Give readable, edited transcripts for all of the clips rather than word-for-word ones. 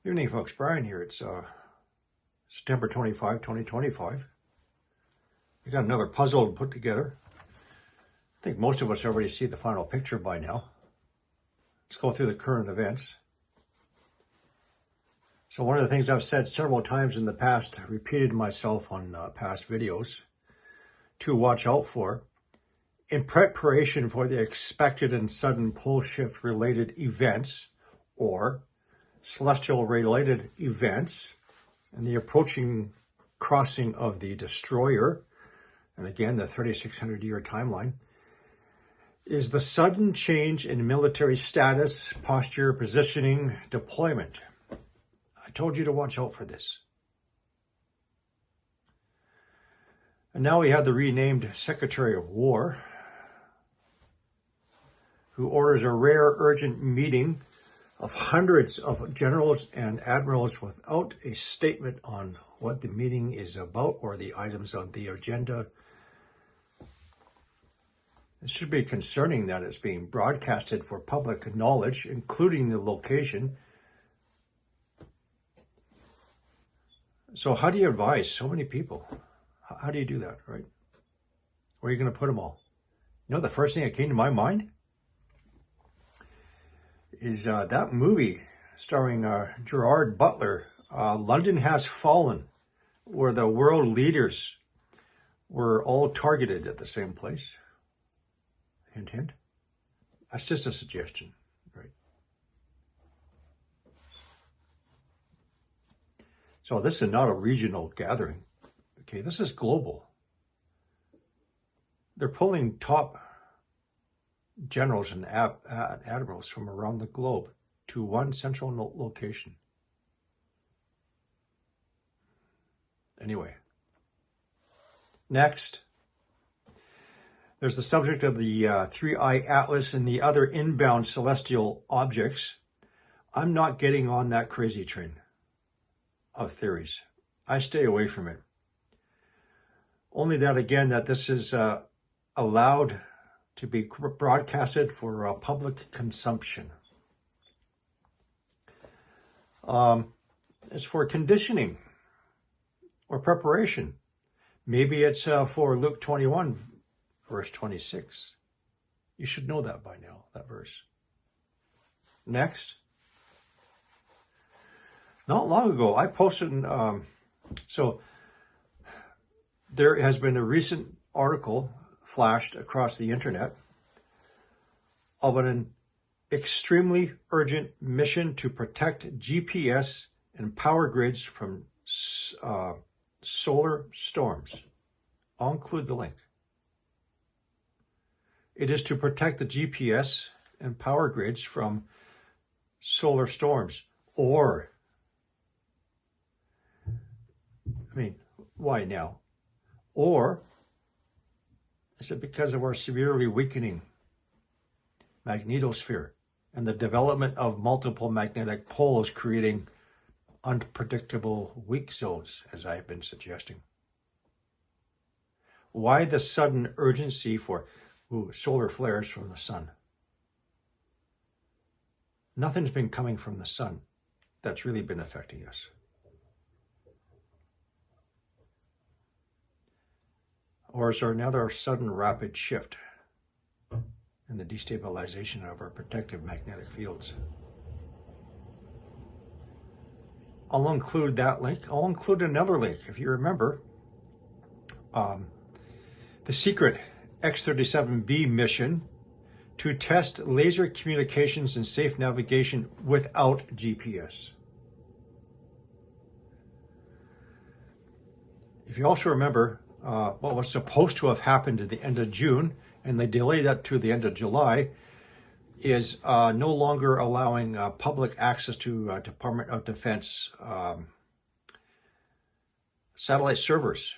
Evening, folks. Brian here. It's September 25, 2025. We got another puzzle to put together. I think most of us already see the final picture by now. Let's go through the current events. So one of the things I've said several times in the past, repeated myself on past videos, to watch out for, in preparation for the expected and sudden pole shift related events, or celestial related events, and the approaching crossing of the destroyer, and again the 3600-year timeline, is the sudden change in military status, posture, positioning, deployment. I told you to watch out for this. And now we have the renamed Secretary of War, who orders a rare urgent meeting of hundreds of generals and admirals without a statement on what the meeting is about or the items on the agenda. It should be concerning that it's being broadcasted for public knowledge, including the location. So how do you advise so many people? How do you do that, right? Where are you going to put them all? You know, the first thing that came to my mind is that movie starring Gerard Butler, London Has Fallen, where the world leaders were all targeted at the same place. Hint, hint. That's just a suggestion, right? So this is not a regional gathering. Okay, this is global. They're pulling top generals and admirals from around the globe to one central location. Anyway, next, there's the subject of the three-eye atlas and the other inbound celestial objects. I'm not getting on that crazy train of theories. I stay away from it. Only that, again, that this is allowed to be broadcasted for public consumption. It's for conditioning or preparation. Maybe it's for Luke 21, verse 26. You should know that by now, that verse. Next. Not long ago, I posted, so there has been a recent article flashed across the internet of an extremely urgent mission to protect GPS and power grids from solar storms. I'll include the link. It is to protect the GPS and power grids from solar storms. Or, I mean, why now? Or is it because of our severely weakening magnetosphere and the development of multiple magnetic poles creating unpredictable weak zones, as I have been suggesting? Why the sudden urgency for solar flares from the sun? Nothing's been coming from the sun that's really been affecting us. Or is there another sudden rapid shift in the destabilization of our protective magnetic fields? I'll include that link. I'll include another link. If you remember, the secret X-37B mission to test laser communications and safe navigation without GPS. If you also remember, what was supposed to have happened at the end of June, and they delayed that to the end of July, is no longer allowing public access to Department of Defense satellite servers,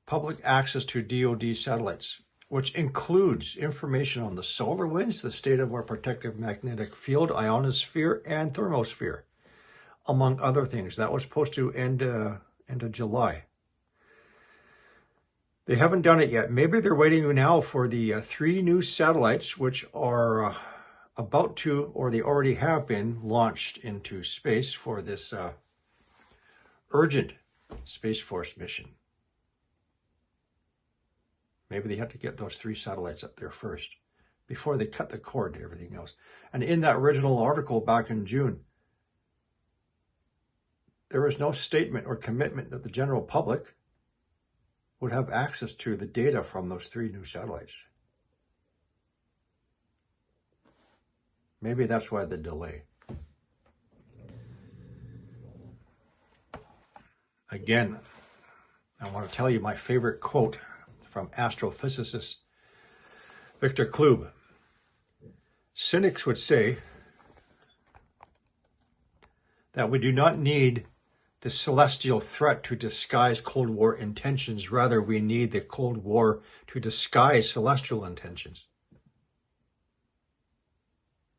public access to DoD satellites, which includes information on the solar winds, the state of our protective magnetic field, ionosphere, and thermosphere, among other things. That was supposed to end of July. They haven't done it yet. Maybe they're waiting now for the 3 new satellites, which are about to, or they already have been, launched into space for this urgent Space Force mission. Maybe they have to get those 3 satellites up there first before they cut the cord to everything else. And in that original article back in June, there was no statement or commitment that the general public would have access to the data from those 3 new satellites. Maybe that's why the delay. Again, I want to tell you my favorite quote from astrophysicist Victor Klube. Cynics would say that we do not need the celestial threat to disguise Cold War intentions. Rather, we need the Cold War to disguise celestial intentions.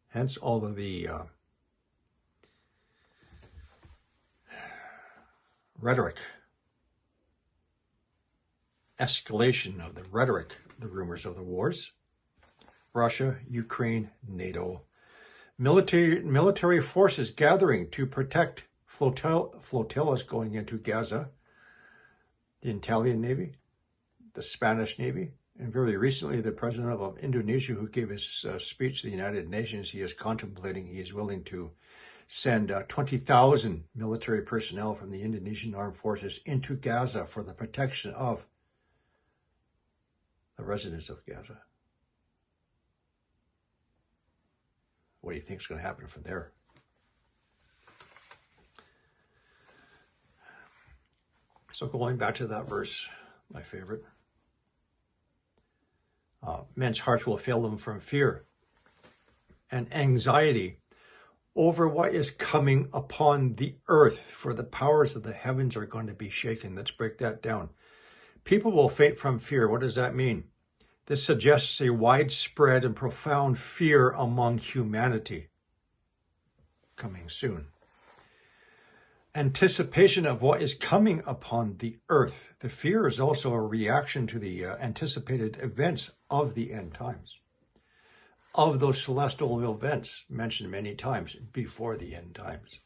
Hence all of the rhetoric, escalation of the rhetoric, the rumors of the wars, Russia, Ukraine, NATO, military forces gathering to protect flotillas going into Gaza, the Italian Navy, the Spanish Navy, and very recently the president of Indonesia, who gave his speech to the United Nations, he is willing to send 20,000 military personnel from the Indonesian armed forces into Gaza for the protection of the residents of Gaza. What do you think is going to happen from there? So going back to that verse, my favorite, men's hearts will fail them from fear and anxiety over what is coming upon the earth, for the powers of the heavens are going to be shaken. Let's break that down. People will faint from fear. What does that mean? This suggests a widespread and profound fear among humanity coming soon. Anticipation of what is coming upon the earth. The fear is also a reaction to the anticipated events of the end times, of those celestial events mentioned many times before the end times.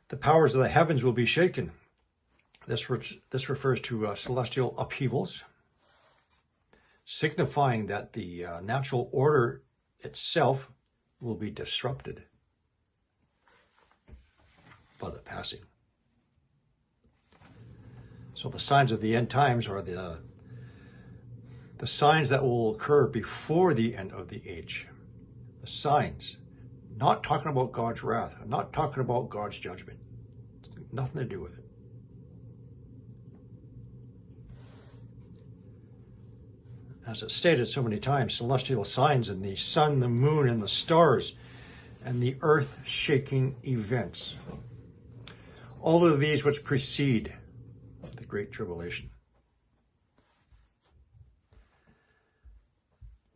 The powers of the heavens will be shaken. This refers to celestial upheavals, signifying that the natural order itself will be disrupted by the passing. So the signs of the end times are the signs that will occur before the end of the age. The signs, not talking about God's wrath, not talking about God's judgment. Nothing to do with it. As it's stated so many times, celestial signs in the sun, the moon, and the stars, and the earth-shaking events. All of these which precede the Great Tribulation.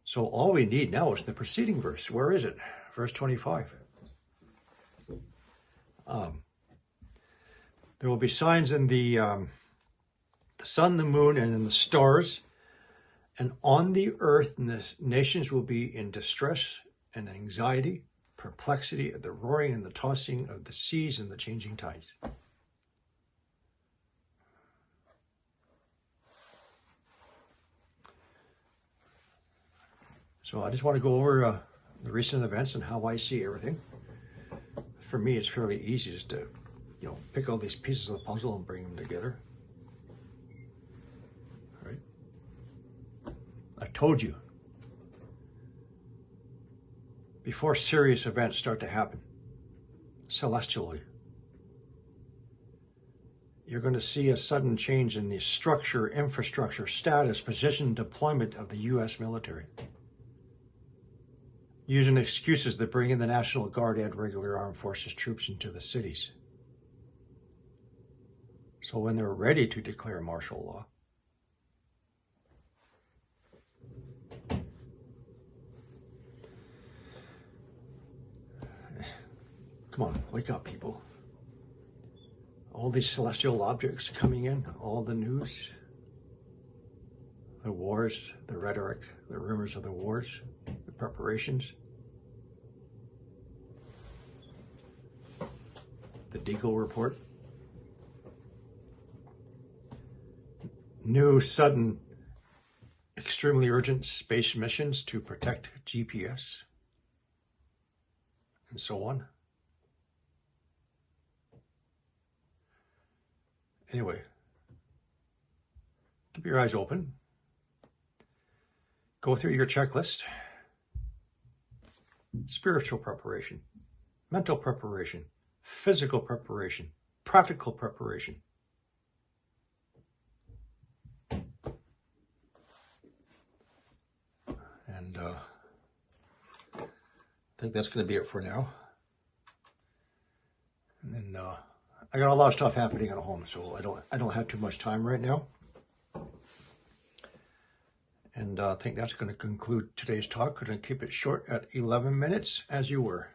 So all we need now is the preceding verse. Where is it? Verse 25. There will be signs in the sun, the moon, and in the stars. And on the earth, and the nations will be in distress and anxiety, perplexity at the roaring and the tossing of the seas and the changing tides. So I just want to go over the recent events and how I see everything. For me, it's fairly easy just to, pick all these pieces of the puzzle and bring them together. Right? I told you, before serious events start to happen, celestially, you're going to see a sudden change in the structure, infrastructure, status, position, deployment of the U.S. military. Using excuses that bring in the National Guard and regular armed forces troops into the cities. So when they're ready to declare martial law, come on, wake up, people. All these celestial objects coming in, all the news. the wars, the rhetoric, the rumors of the wars, the preparations, the Deagle report, new sudden extremely urgent space missions to protect GPS, and so on. Anyway, keep your eyes open. Go through your checklist. Spiritual preparation, mental preparation, physical preparation, practical preparation. And I think that's going to be it for now. And then I got a lot of stuff happening at home, so I don't have too much time right now. And I think that's going to conclude today's talk. Going to keep it short at 11 minutes, as you were.